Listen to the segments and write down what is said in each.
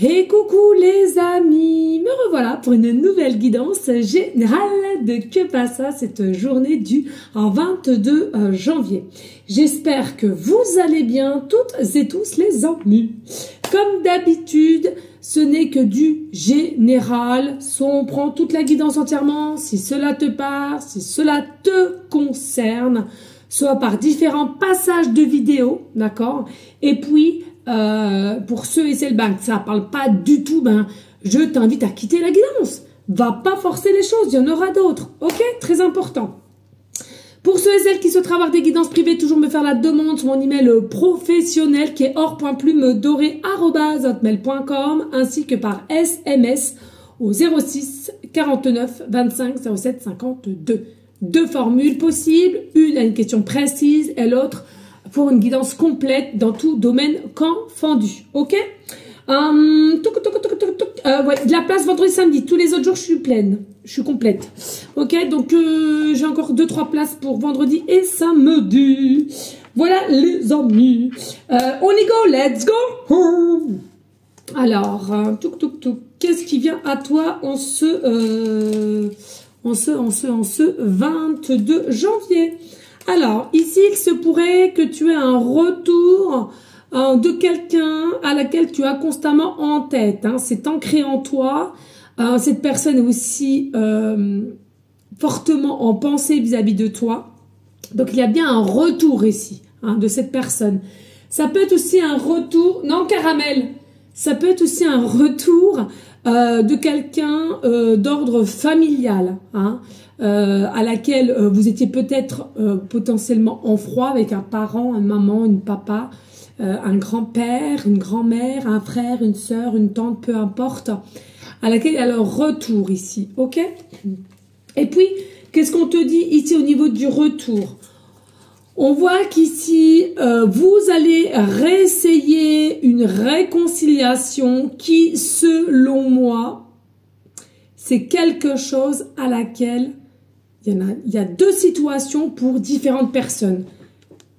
Et coucou les amis, me revoilà pour une nouvelle guidance générale de Que Passa cette journée du 22 janvier. J'espère que vous allez bien toutes et tous les amis. Comme d'habitude, ce n'est que du général, soit on prend toute la guidance entièrement, si cela te parle, si cela te concerne, soit par différents passages de vidéos, d'accord? Et puis, pour ceux et celles que ça ne parle pas du tout, je t'invite à quitter la guidance. Va pas forcer les choses, il y en aura d'autres. Ok? Très important. Pour ceux et celles qui souhaitent avoir des guidances privées, toujours me faire la demande sur mon email professionnel qui est or.plumedoré@hotmail.com ainsi que par SMS au 06 49 25 07 52. Deux formules possibles, une à une question précise et l'autre pour une guidance complète dans tout domaine confondu. Ok? Ouais, de la place vendredi, samedi. Tous les autres jours, je suis pleine. Je suis complète. Ok? Donc, j'ai encore 2-3 places pour vendredi et samedi. Voilà, les amis. On y go, let's go! Alors, qu'est-ce qui vient à toi en ce 22 janvier? Alors, ici, il se pourrait que tu aies un retour de quelqu'un à laquelle tu as constamment en tête. Hein. C'est ancré en toi. Cette personne est aussi fortement en pensée vis-à-vis de toi. Donc, il y a bien un retour ici de cette personne. Ça peut être aussi un retour... Non, caramel. Ça peut être aussi un retour de quelqu'un d'ordre familial. À laquelle vous étiez peut-être potentiellement en froid avec un parent, une maman, une papa, un grand-père, une grand-mère, un frère, une sœur, une tante, peu importe, à laquelle il y a le retour ici, ok? Et puis, qu'est-ce qu'on te dit ici au niveau du retour? On voit qu'ici, vous allez réessayer une réconciliation qui, selon moi, c'est quelque chose à laquelle il y a deux situations pour différentes personnes.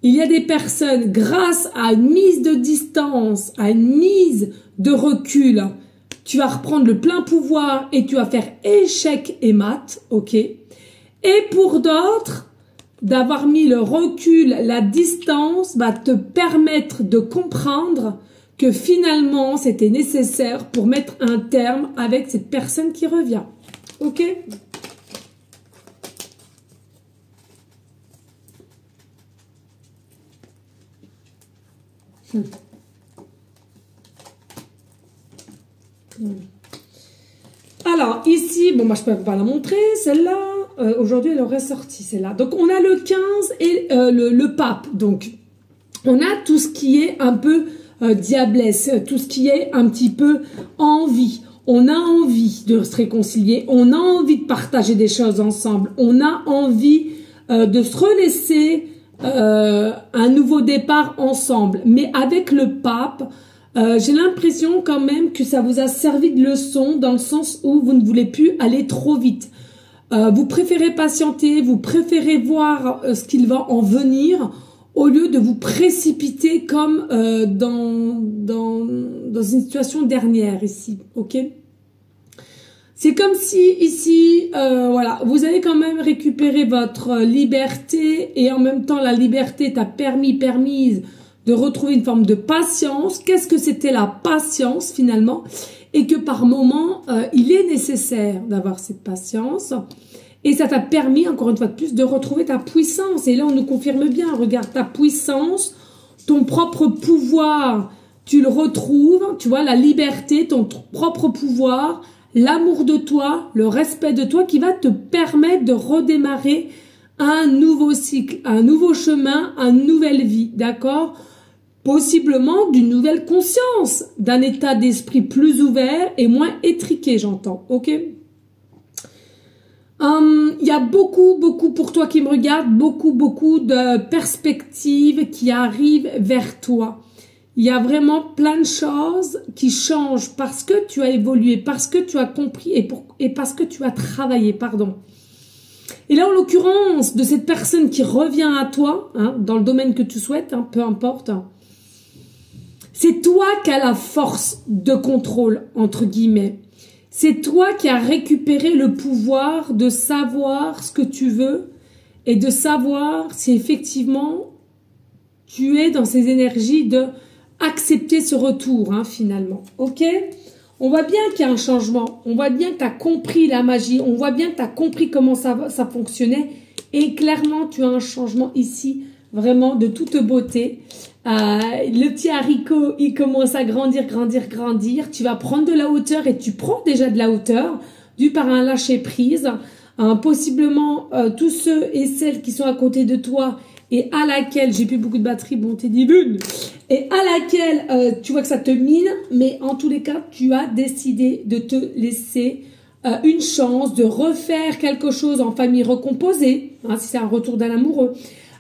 Il y a des personnes, grâce à une mise de distance, à une mise de recul, tu vas reprendre le plein pouvoir et tu vas faire échec et mat, ok? Et pour d'autres, d'avoir mis le recul, la distance va te permettre de comprendre que finalement, c'était nécessaire pour mettre un terme avec cette personne qui revient. Ok? Alors, ici, bon, moi, je peux pas la montrer, celle-là. Aujourd'hui, elle aurait sorti, celle-là. Donc, on a le 15 et le pape. Donc, on a tout ce qui est un peu diablesse, tout ce qui est un petit peu envie. On a envie de se réconcilier, on a envie de partager des choses ensemble, on a envie de se relaisser un nouveau départ ensemble. Mais avec le pape, j'ai l'impression quand même que ça vous a servi de leçon dans le sens où vous ne voulez plus aller trop vite. Vous préférez patienter, vous préférez voir ce qu'il va en venir au lieu de vous précipiter comme dans une situation dernière ici, ok? C'est comme si ici, voilà, vous avez quand même récupéré votre liberté et en même temps la liberté t'a permise de retrouver une forme de patience. Qu'est-ce que c'était la patience finalement? Et que par moment, il est nécessaire d'avoir cette patience. Et ça t'a permis, encore une fois de plus, de retrouver ta puissance. Et là, on nous confirme bien, regarde, ta puissance, ton propre pouvoir, tu le retrouves, tu vois, la liberté, ton propre pouvoir, l'amour de toi, le respect de toi qui va te permettre de redémarrer un nouveau cycle, un nouveau chemin, une nouvelle vie, d'accord? Possiblement d'une nouvelle conscience, d'un état d'esprit plus ouvert et moins étriqué, j'entends, ok? Il y a beaucoup pour toi qui me regarde, beaucoup de perspectives qui arrivent vers toi. Il y a vraiment plein de choses qui changent parce que tu as évolué, parce que tu as compris et parce que tu as travaillé, pardon. Et là, en l'occurrence, de cette personne qui revient à toi, dans le domaine que tu souhaites, peu importe, C'est toi qui as la force de contrôle, entre guillemets. C'est toi qui as récupéré le pouvoir de savoir ce que tu veux et de savoir si effectivement tu es dans ces énergies de accepter ce retour, hein, finalement. Ok? On voit bien qu'il y a un changement. On voit bien que tu as compris la magie. On voit bien que tu as compris comment ça fonctionnait. Et clairement, tu as un changement ici, vraiment de toute beauté. Le petit haricot, il commence à grandir, grandir, grandir. Tu vas prendre de la hauteur et tu prends déjà de la hauteur, dû par un lâcher-prise. Possiblement, tous ceux et celles qui sont à côté de toi et à laquelle, j'ai plus beaucoup de batterie, bon, t'es divine, et à laquelle tu vois que ça te mine, mais en tous les cas, tu as décidé de te laisser une chance de refaire quelque chose en famille recomposée, hein, si c'est un retour d'un amoureux,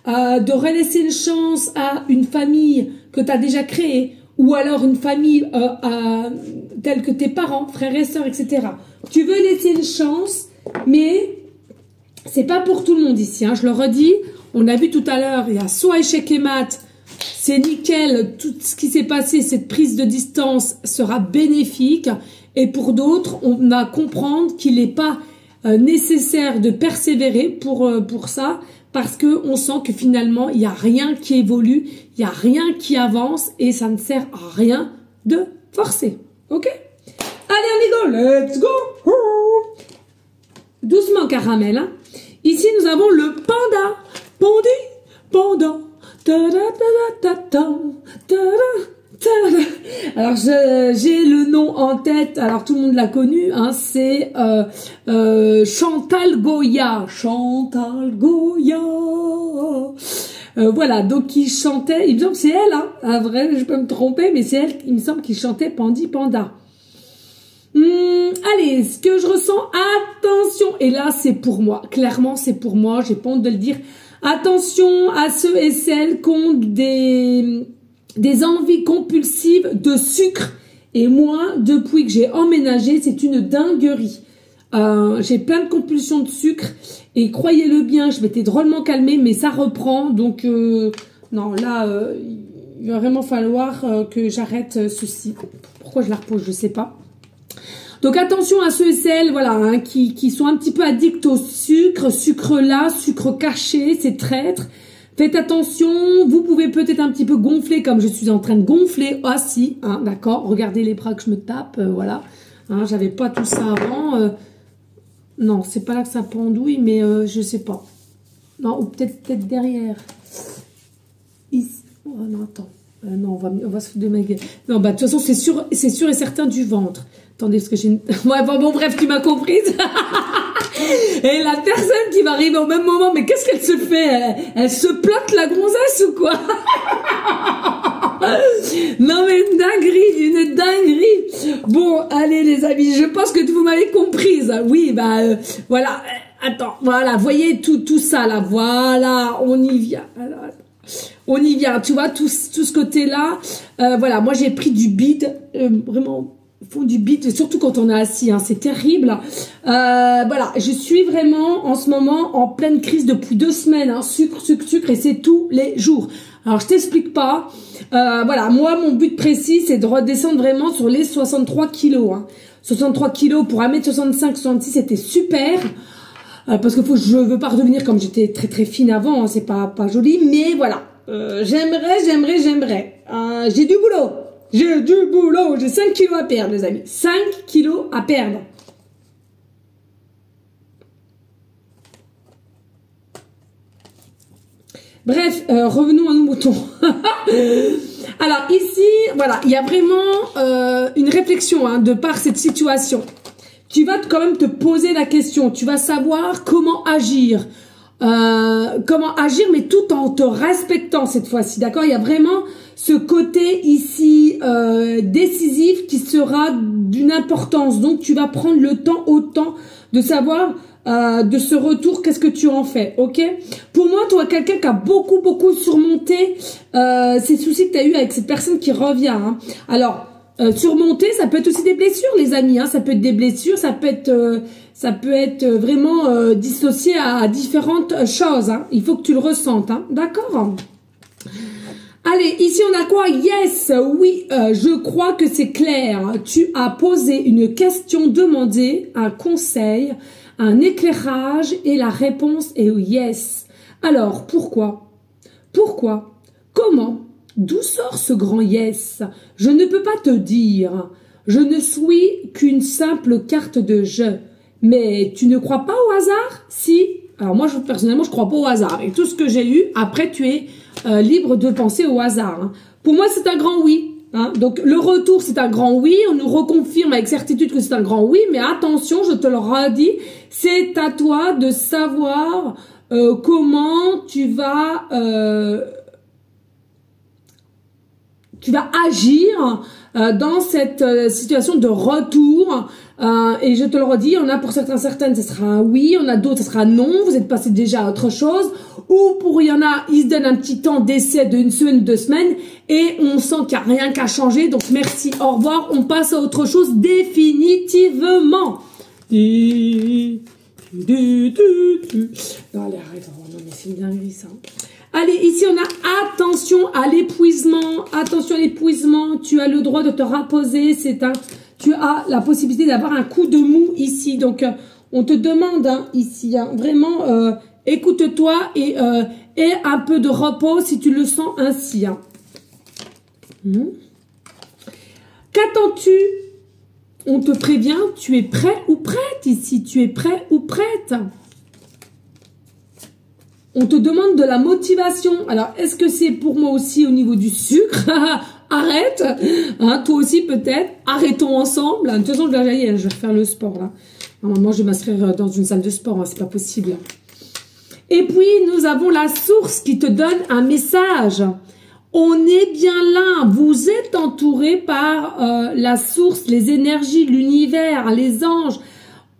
de relaisser une chance à une famille que tu as déjà créée, ou alors une famille telle que tes parents, frères et sœurs, etc. Tu veux laisser une chance, mais c'est pas pour tout le monde ici, hein, je le redis. On a vu tout à l'heure, il y a soit échec et mat, c'est nickel, tout ce qui s'est passé, cette prise de distance sera bénéfique. Et pour d'autres, on va comprendre qu'il n'est pas nécessaire de persévérer pour ça, parce que on sent que finalement, il n'y a rien qui évolue, il n'y a rien qui avance, et ça ne sert à rien de forcer. Ok? Allez, on y go, let's go! Doucement, caramel, hein? Ici, nous avons le panda. Panda. Alors, j'ai le nom en tête. Alors, tout le monde l'a connu. Hein, c'est Chantal Goya. Chantal Goya. Voilà, donc qui chantait. Il me semble que c'est elle. Hein, à vrai, je peux me tromper, mais c'est elle. Il me semble qu'il chantait Pandi Panda. Allez, ce que je ressens, attention, et là c'est pour moi, clairement c'est pour moi, j'ai pas honte de le dire, attention à ceux et celles qui ont des envies compulsives de sucre, et moi, depuis que j'ai emménagé, c'est une dinguerie. J'ai plein de compulsions de sucre, et croyez-le bien, je m'étais drôlement calmée, mais ça reprend, donc non, là, il va vraiment falloir que j'arrête ceci. Pourquoi je la repose, je sais pas. Donc attention à ceux et celles, voilà, hein, qui sont un petit peu addicts au sucre, sucre là, sucre caché, c'est traître. Faites attention, vous pouvez peut-être un petit peu gonfler comme je suis en train de gonfler. Ah si, hein, d'accord, regardez les bras que je me tape, voilà. Hein, j'avais pas tout ça avant. Non, c'est pas là que ça pendouille, mais je sais pas. Non, ou peut-être derrière. Ici. Oh non, attends. Non, on va se foutre de ma gueule. Non, bah de toute façon, c'est sûr et certain du ventre. Attendez, parce que j'ai une... Ouais, bon, bref, tu m'as comprise. Et la personne qui va arriver au même moment, mais qu'est-ce qu'elle se fait? Elle se plotte la gonzesse ou quoi? Non, mais une dinguerie. Bon, allez les amis, je pense que vous m'avez comprise. Oui, bah, voilà. Attends, voilà, voyez tout ça là. Voilà, on y vient. Alors, on y vient, tu vois, tout ce côté-là. Voilà, moi j'ai pris du bide, vraiment... font du bide, surtout quand on est assis, hein, c'est terrible. Voilà, je suis vraiment en ce moment en pleine crise depuis 2 semaines, hein, sucre, et c'est tous les jours. Alors je t'explique pas, voilà, moi mon but précis c'est de redescendre vraiment sur les 63 kilos. Hein. 63 kilos pour 1m65, 66 c'était super. Parce que je veux pas redevenir comme j'étais très très fine avant, hein, c'est pas joli, mais voilà, j'aimerais, j'ai du boulot. J'ai 5 kilos à perdre, les amis. 5 kilos à perdre. Bref, revenons à nos moutons. Alors ici, voilà, il y a vraiment une réflexion hein, de par cette situation. Tu vas quand même te poser la question. Tu vas savoir comment agir. Mais tout en te respectant cette fois-ci, d'accord? Il y a vraiment ce côté ici décisif qui sera d'une importance. Donc, tu vas prendre le temps autant de savoir de ce retour, qu'est-ce que tu en fais, ok? Pour moi, toi, quelqu'un qui a beaucoup surmonté ces soucis que tu as eu avec cette personne qui revient. Hein. Alors, surmonter, ça peut être aussi des blessures, les amis. Hein. Ça peut être des blessures, ça peut être vraiment dissocié à différentes choses. Hein. Il faut que tu le ressentes, hein. D'accord? Allez, ici on a quoi? Yes, oui, je crois que c'est clair. Tu as posé une question demandée, un conseil, un éclairage et la réponse est yes. Alors, pourquoi? Pourquoi? Comment? D'où sort ce grand yes? Je ne peux pas te dire. Je ne suis qu'une simple carte de jeu. Mais tu ne crois pas au hasard? Si. Alors moi, personnellement, je crois pas au hasard. Et tout ce que j'ai eu, après, tu es libre de penser au hasard. Hein. Pour moi, c'est un grand oui. Hein. Donc, le retour, c'est un grand oui. On nous reconfirme avec certitude que c'est un grand oui. Mais attention, je te le redis, c'est à toi de savoir comment tu vas agir dans cette situation de retour. Et je te le redis, on a pour certaines, ce sera un oui, on a d'autres, ce sera un non, vous êtes passé déjà à autre chose. Ou il y en a, ils se donnent un petit temps d'essai d'une semaine, 2 semaines, et on sent qu'il n'y a rien qu'à changer. Donc merci, au revoir, on passe à autre chose définitivement. Non, allez, arrête, non mais c'est une dinguerie ça. Allez, ici on a attention à l'épuisement. Attention à l'épuisement. Tu as le droit de te reposer. Tu as la possibilité d'avoir un coup de mou ici. Donc, on te demande hein, ici, hein, vraiment, écoute-toi et un peu de repos si tu le sens ainsi. Hein. Qu'attends-tu? On te prévient, tu es prêt ou prête ici. Tu es prêt ou prête? On te demande de la motivation. Alors, est-ce que c'est pour moi aussi au niveau du sucre? Arrête. Hein, toi aussi peut-être. Arrêtons ensemble. De toute façon, je vais faire le sport là. Normalement, je vais m'inscrire dans une salle de sport. Hein, c'est pas possible. Et puis, nous avons la source qui te donne un message. On est bien là. Vous êtes entouré par la source, les énergies, l'univers, les anges.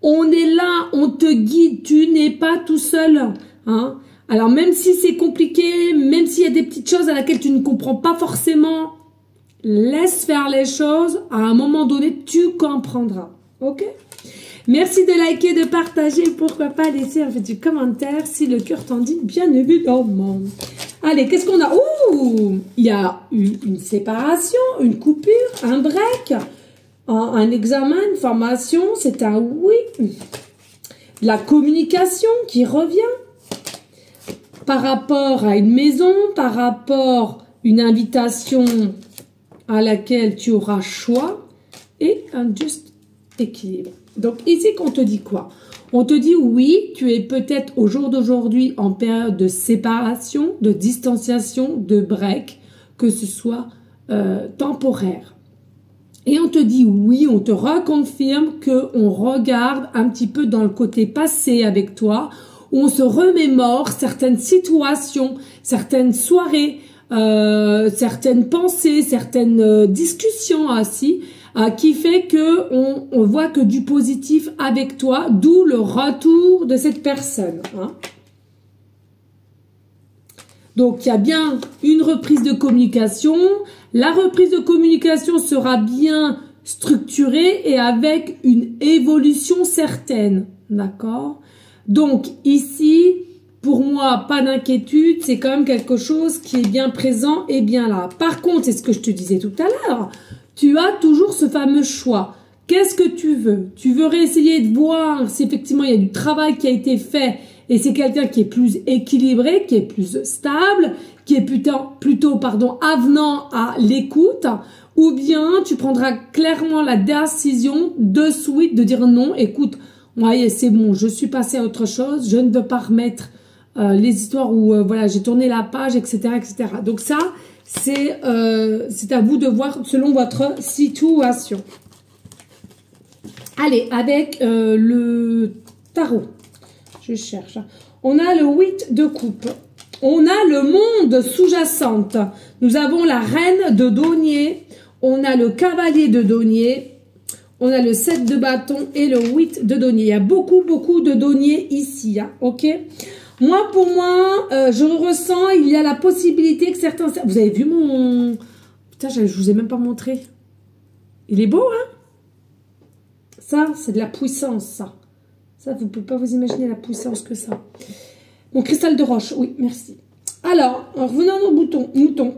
On est là. On te guide. Tu n'es pas tout seul. Hein. Alors, même si c'est compliqué, même s'il y a des petites choses à laquelle tu ne comprends pas forcément, laisse faire les choses. À un moment donné, tu comprendras. Ok? Merci de liker, de partager. Pourquoi pas laisser un petit commentaire si le cœur t'en dit, bien évidemment. Allez, qu'est-ce qu'on a? Ouh! Il y a une séparation, une coupure, un break, un examen, une formation. C'est un oui. La communication qui revient. Par rapport à une maison, par rapport à une invitation à laquelle tu auras choix et un juste équilibre. Donc ici, qu'on te dit quoi? On te dit oui, tu es peut-être au jour d'aujourd'hui en période de séparation, de distanciation, de break, que ce soit temporaire. Et on te dit oui, on te reconfirme qu'on regarde un petit peu dans le côté passé avec toi, où on se remémore certaines situations, certaines soirées, certaines pensées, certaines discussions aussi, qui fait que on voit que du positif avec toi, d'où le retour de cette personne. Hein. Donc, il y a bien une reprise de communication. La reprise de communication sera bien structurée et avec une évolution certaine. D'accord ? Donc ici, pour moi, pas d'inquiétude, c'est quand même quelque chose qui est bien présent et bien là. Par contre, c'est ce que je te disais tout à l'heure, tu as toujours ce fameux choix. Qu'est-ce que tu veux? Tu veux réessayer de voir si effectivement il y a du travail qui a été fait et c'est quelqu'un qui est plus équilibré, qui est plus stable, qui est plutôt avenant à l'écoute, ou bien tu prendras clairement la décision de suite de dire non, écoute, ouais, c'est bon, je suis passée à autre chose, je ne veux pas remettre les histoires où voilà, j'ai tourné la page, etc., etc. Donc ça, c'est à vous de voir selon votre situation. Allez, avec le tarot, je cherche. On a le 8 de coupe. On a le monde sous-jacente. Nous avons la reine de denier. On a le cavalier de denier. On a le 7 de bâton et le 8 de denier. Il y a beaucoup de deniers ici. Hein, ok? Moi, pour moi, je ressens, il y a la possibilité que certains... Vous avez vu mon... Putain, je vous ai même pas montré. Il est beau, hein? Ça, c'est de la puissance, ça. Ça, vous ne pouvez pas vous imaginer la puissance que ça. Mon cristal de roche, oui, merci. Alors, revenons au mouton.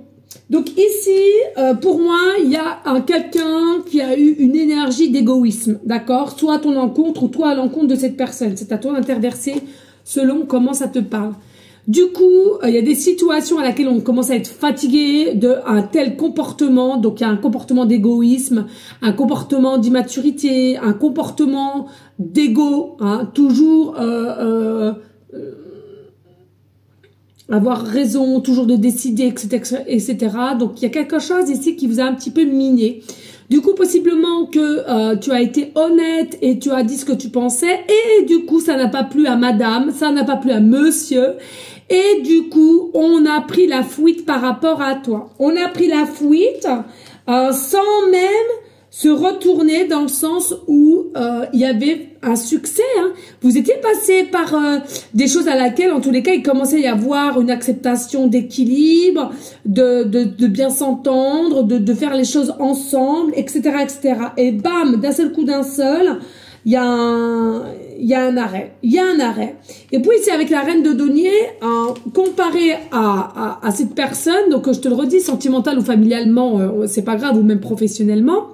Donc ici, pour moi, il y a quelqu'un qui a eu une énergie d'égoïsme, d'accord? Soit à ton encontre ou toi à l'encontre de cette personne. C'est à toi d'interverser selon comment ça te parle. Du coup, il y a des situations à laquelle on commence à être fatigué d'un tel comportement. Donc, il y a un comportement d'égoïsme, un comportement d'immaturité, un comportement d'égo, hein, toujours avoir raison, toujours de décider, etc., etc. Donc, il y a quelque chose ici qui vous a un petit peu miné. Du coup, possiblement que tu as été honnête et tu as dit ce que tu pensais et du coup, ça n'a pas plu à madame, ça n'a pas plu à monsieur et du coup, on a pris la fuite par rapport à toi. On a pris la fuite sans même se retourner dans le sens où il y avait un succès. Hein. Vous étiez passé par des choses à laquelle, en tous les cas, il commençait à y avoir une acceptation d'équilibre, de bien s'entendre, de faire les choses ensemble, etc., etc. Et bam, d'un seul coup, d'un seul, il y a un arrêt. Il y a un arrêt. Et puis ici, avec la reine de denier, comparé à cette personne, donc je te le redis, sentimental ou familialement, c'est pas grave, ou même professionnellement,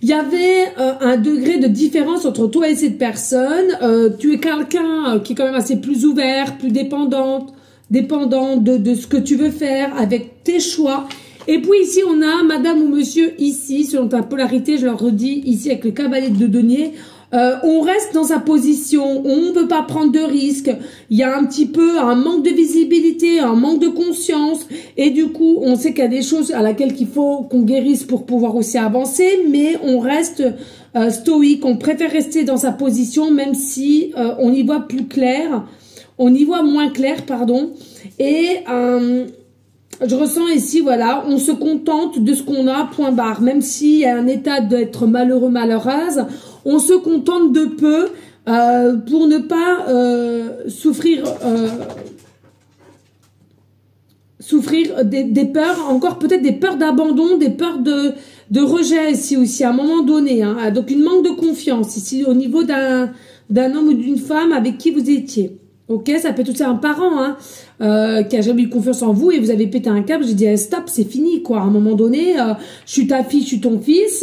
il y avait un degré de différence entre toi et cette personne. Tu es quelqu'un qui est quand même assez plus ouvert, plus dépendant de ce que tu veux faire avec tes choix. Et puis ici, on a madame ou monsieur ici, selon ta polarité, je leur redis, ici avec le cavalier de denier. On reste dans sa position, on ne veut pas prendre de risques, il y a un petit peu un manque de visibilité, un manque de conscience et du coup on sait qu'il y a des choses à laquelle il faut qu'on guérisse pour pouvoir aussi avancer, mais on reste stoïque, on préfère rester dans sa position même si on y voit plus clair, on y voit moins clair, pardon, et je ressens ici, voilà, on se contente de ce qu'on a, point barre. Même s'il y a un état d'être malheureux, malheureuse, on se contente de peu pour ne pas souffrir des peurs, encore peut-être des peurs d'abandon, des peurs de rejet ici aussi, à un moment donné. Hein. Donc, une manque de confiance ici au niveau d'un homme ou d'une femme avec qui vous étiez. Ok, ça peut être aussi un parent hein, qui a jamais eu confiance en vous et vous avez pété un câble. J'ai dit stop, c'est fini quoi. À un moment donné, je suis ta fille, je suis ton fils.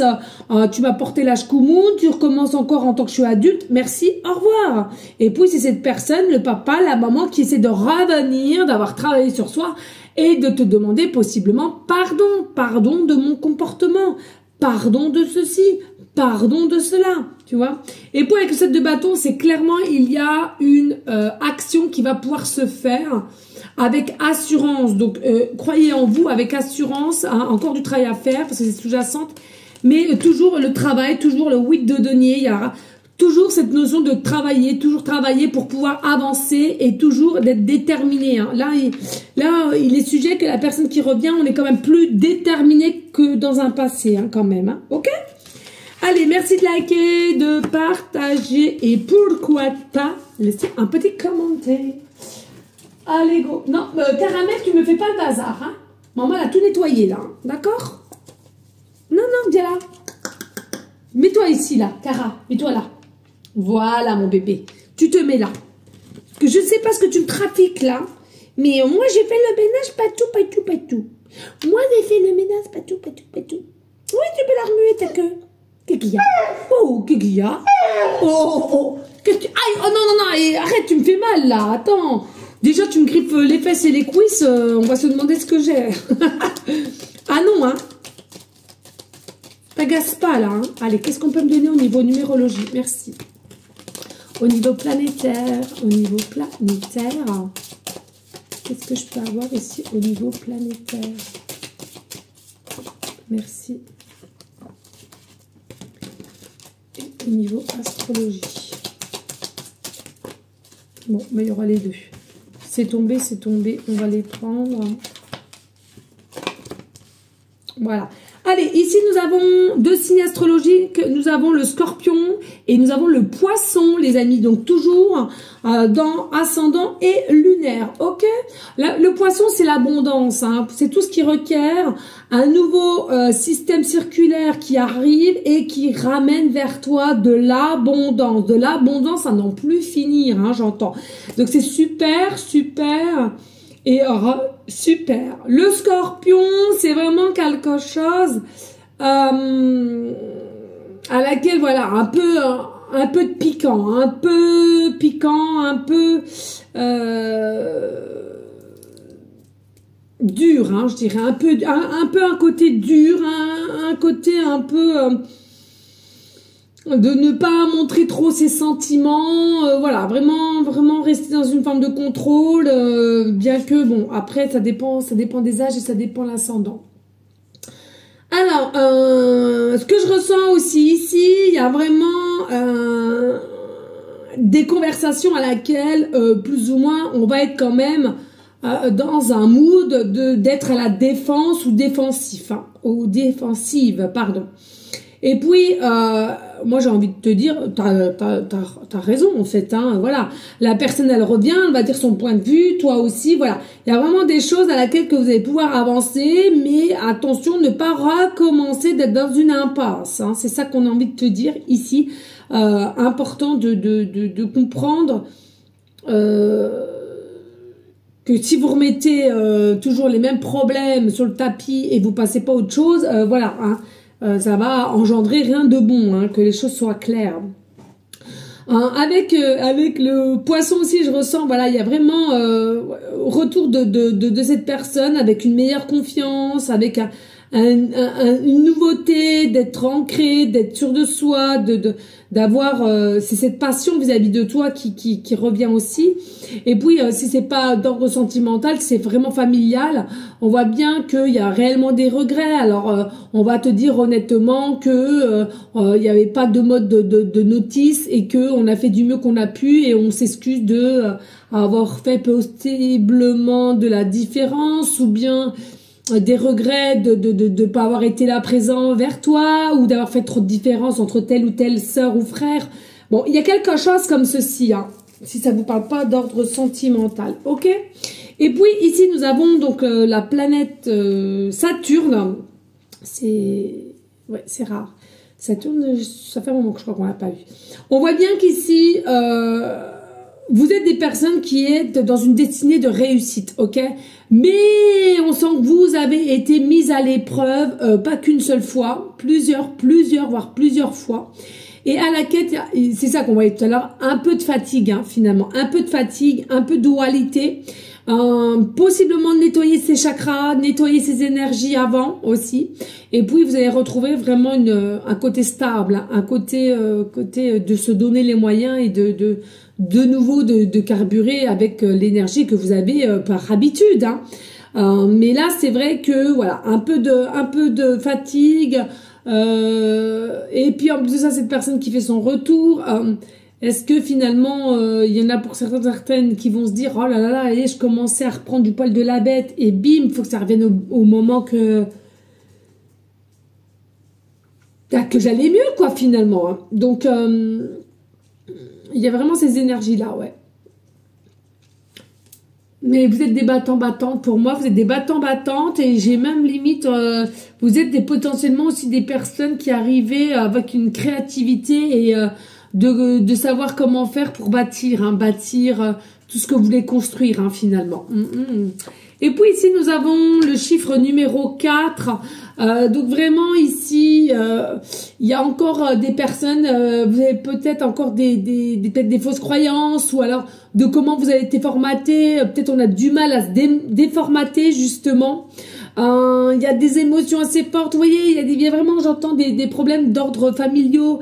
Tu m'as porté l'âge Koumoun, tu recommences encore en tant que je suis adulte. Merci, au revoir. Et puis c'est cette personne, le papa, la maman, qui essaie de revenir, d'avoir travaillé sur soi et de te demander possiblement pardon de mon comportement, pardon de ceci, pardon de cela. Tu vois. Et puis avec le 7 de bâton, c'est clairement il y a une action qui va pouvoir se faire avec assurance. Donc croyez en vous avec assurance. Hein, encore du travail à faire parce que c'est sous-jacente. Mais toujours le travail, toujours le 8 de denier. Il y aura toujours cette notion de travailler, toujours travailler pour pouvoir avancer et toujours d'être déterminé. Hein. Là, il est sujet que la personne qui revient, on est quand même plus déterminé que dans un passé hein, quand même. Hein. Ok? Allez, merci de liker, de partager et pourquoi pas laisser un petit commentaire. Allez, go. Non, Caramel, tu me fais pas le bazar. Hein. Maman, elle a tout nettoyé là. Hein. D'accord? Non, viens là. Mets-toi ici là, Cara. Mets-toi là. Voilà, mon bébé. Tu te mets là. Parce que je ne sais pas ce que tu me trafiques là. Mais moi, j'ai fait le ménage patou. Moi, j'ai fait le ménage patou. Oui, tu peux la remuer ta queue. Qu'est-ce qu'il y a? Oh, qu'est-ce qu'il y a? Oh. Aïe, oh non, arrête, tu me fais mal, là. Attends. Déjà, tu me grippes les fesses et les cuisses. On va se demander ce que j'ai. Ah non, hein. T'agace pas, là. Hein. Allez, qu'est-ce qu'on peut me donner au niveau numérologie? Merci. Au niveau planétaire. Qu'est-ce que je peux avoir ici au niveau planétaire? Merci. Au niveau astrologie. Bon, mais il y aura les deux. C'est tombé, on va les prendre. Voilà. Allez, ici nous avons deux signes astrologiques. Nous avons le scorpion et nous avons le poisson, les amis. Donc toujours dans ascendant et lunaire. Ok. Le poisson, c'est l'abondance. Hein. C'est tout ce qui requiert un nouveau système circulaire qui arrive et qui ramène vers toi de l'abondance. De l'abondance à n'en plus finir, hein, j'entends. Donc c'est super. Et super. Le scorpion, c'est vraiment quelque chose à laquelle, voilà, un peu de piquant, un peu dur, hein, je dirais, un peu un côté dur, un côté un peu de ne pas montrer trop ses sentiments, voilà, vraiment rester dans une forme de contrôle, bien que, bon, après, ça dépend des âges et ça dépend de l'ascendant. Alors, ce que je ressens aussi ici, il y a vraiment des conversations à laquelle, plus ou moins, on va être quand même dans un mood d'être à la défense ou défensif, hein, ou défensive, pardon. Et puis, moi j'ai envie de te dire, t'as raison en fait, hein, voilà. La personne elle revient, elle va dire son point de vue, toi aussi, voilà. Il y a vraiment des choses à laquelle que vous allez pouvoir avancer, mais attention, ne pas recommencer d'être dans une impasse, hein. C'est ça qu'on a envie de te dire ici. Important de comprendre que si vous remettez toujours les mêmes problèmes sur le tapis et vous passez pas à autre chose, voilà, hein. Ça va engendrer rien de bon, hein, que les choses soient claires. Avec le poisson aussi, je ressens, voilà, il y a vraiment retour de cette personne avec une meilleure confiance, avec une nouveauté, d'être ancré, d'être sûr de soi, d'avoir c'est cette passion vis-à-vis de toi qui revient aussi. Et puis si c'est pas d'ordre sentimental, c'est vraiment familial, on voit bien qu'il y a réellement des regrets. Alors on va te dire honnêtement que il n'y avait pas de mode de notice et que on a fait du mieux qu'on a pu et on s'excuse de avoir fait possiblement de la différence ou bien des regrets de pas avoir été là présent vers toi ou d'avoir fait trop de différence entre telle ou telle sœur ou frère. Bon, il y a quelque chose comme ceci, hein, si ça vous parle pas d'ordre sentimental, ok? Et puis ici nous avons donc la planète Saturne. C'est rare. Saturne, ça fait un moment que je crois qu'on l'a pas vu. On voit bien qu'ici vous êtes des personnes qui êtes dans une destinée de réussite, ok? Mais on sent que vous avez été mises à l'épreuve, pas qu'une seule fois, plusieurs, voire plusieurs fois. Et à la quête, c'est ça qu'on voyait tout à l'heure, un peu de fatigue, hein, finalement. Un peu de fatigue, un peu de dualité. Possiblement nettoyer ses chakras, nettoyer ses énergies avant aussi. Et puis vous allez retrouver vraiment un côté stable, hein, un côté de se donner les moyens et de nouveau de carburer avec l'énergie que vous avez par habitude, hein. Mais là c'est vrai que voilà, un peu de fatigue, et puis en plus de ça, cette personne qui fait son retour, est-ce que finalement il y en a pour certaines qui vont se dire oh là là là, allez, je commençais à reprendre du poil de la bête et bim, faut que ça revienne au moment que j'allais mieux quoi finalement, hein. Donc il y a vraiment ces énergies-là, ouais. Mais vous êtes des battants-battantes. Pour moi, vous êtes des battants-battantes. Et j'ai même limite... vous êtes potentiellement aussi des personnes qui arrivaient avec une créativité et de savoir comment faire pour bâtir. Hein, bâtir tout ce que vous voulez construire, hein, finalement. Et puis ici, nous avons le chiffre numéro 4. Donc vraiment ici, il y a encore des personnes, vous avez peut-être encore peut-être des fausses croyances ou alors de comment vous avez été formaté. Peut-être on a du mal à se déformater justement. Il y a des émotions assez fortes, vous voyez, il y a vraiment, j'entends des problèmes d'ordre familiaux,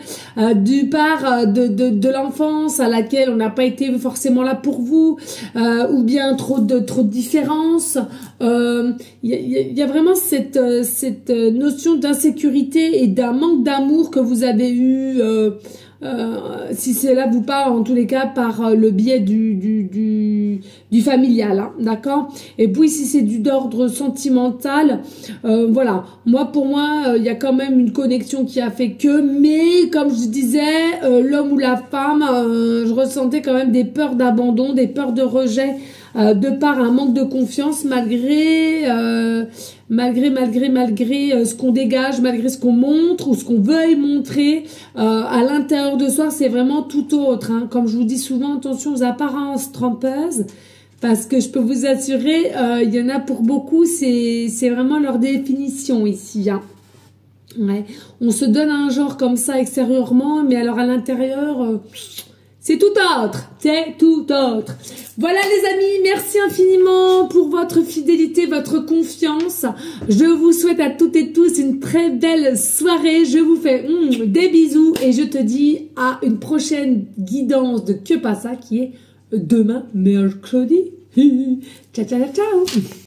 du part de l'enfance à laquelle on n'a pas été forcément là pour vous, ou bien trop de différences. Il y a vraiment cette notion d'insécurité et d'un manque d'amour que vous avez eu, si cela vous parle en tous les cas par le biais du familial, hein, d'accord. Et puis si c'est d'ordre sentimental, voilà, pour moi il y a quand même une connexion qui a fait que, mais comme je disais, l'homme ou la femme, je ressentais quand même des peurs d'abandon, des peurs de rejet, de par un manque de confiance malgré ce qu'on dégage, malgré ce qu'on montre ou ce qu'on veuille montrer, à l'intérieur de soi, c'est vraiment tout autre, hein. Comme je vous dis souvent, attention aux apparences trompeuses, Parce que je peux vous assurer, il y en a pour beaucoup, c'est vraiment leur définition ici. Hein. Ouais. On se donne un genre comme ça extérieurement, mais alors à l'intérieur, c'est tout autre. C'est tout autre. Voilà les amis, merci infiniment pour votre fidélité, votre confiance. Je vous souhaite à toutes et tous une très belle soirée. Je vous fais des bisous et je te dis à une prochaine guidance de Que Passa qui est demain mercredi. Ciao, ciao, ciao.